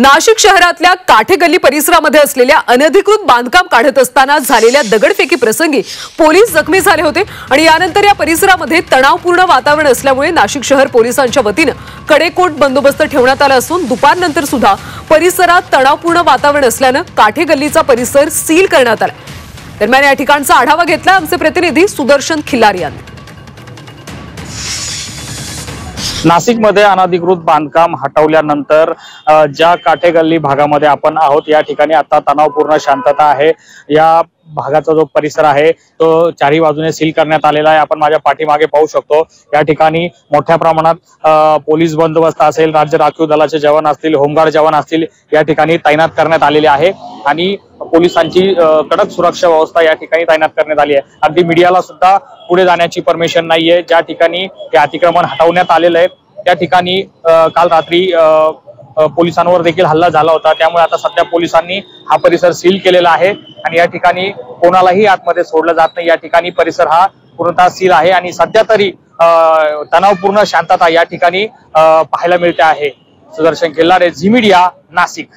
नाशिक शहरातल्या काठेगल्ली परिसरामध्ये असलेल्या अनधिकृत बांधकाम काढत असताना झालेल्या दगडफेकी प्रसंगी पोलीस जखमी झाले होते आणि यानंतर या परिसरामध्ये तणावपूर्ण वातावरण असल्यामुळे नाशिक शहर पोलिसांच्या वतीने कडेकोट बंदोबस्त ठेवण्यात आला असून दुपारनंतर सुद्धा परिसरात तणावपूर्ण वातावरण असल्याने काठेगल्लीचा परिसर सील करण्यात आला। दरम्यान या ठिकाणचा आढावा घेतला आमचे प्रतिनिधी सुदर्शन खिल्लारी यांनी। नाशिकमध्ये अनधिकृत बांधकाम हटवल्यानंतर ज्या काठेगल्ली भागामध्ये आपण आहोत या ठिकाणी आता तणावपूर्ण शांतता आहे। या भागाचा जो परिसर आहे तो चारही बाजूने सील करण्यात आलेला आहे। आपण माझ्या पाठीमागे पाहू शकतो या ठिकाणी मोठ्या प्रमाणात पोलीस बंदोबस्त असेल, राज्य राखीव दलाचे जवान असतील, होमगार्ड जवान असतील या ठिकाणी तैनात करण्यात आलेले आहे आणि पोलिसांची कडक सुरक्षा व्यवस्था या ठिकाणी तैनात करण्यात आली आहे। अगदी मीडियाला सुद्धा पुढे जाण्याची परमिशन नाहीये। ज्या ठिकाणी हे अतिक्रमण हटवण्यात आलेलं आहे त्या ठिकाणी काल रात्री पोलिसांवर देखील हल्ला झाला होता, त्यामुळे आता सध्या पोलिसांनी हा परिसर सील केलेला आहे आणि या ठिकाणी कोणालाही आतमध्ये सोडलं जात नाही। या ठिकाणी परिसर हा पूर्णतः सील आहे आणि सध्या तरी तणावपूर्ण शांतता या ठिकाणी पाहायला मिळते आहे। सुदर्शन खिल्लारे, झी मीडिया, नाशिक।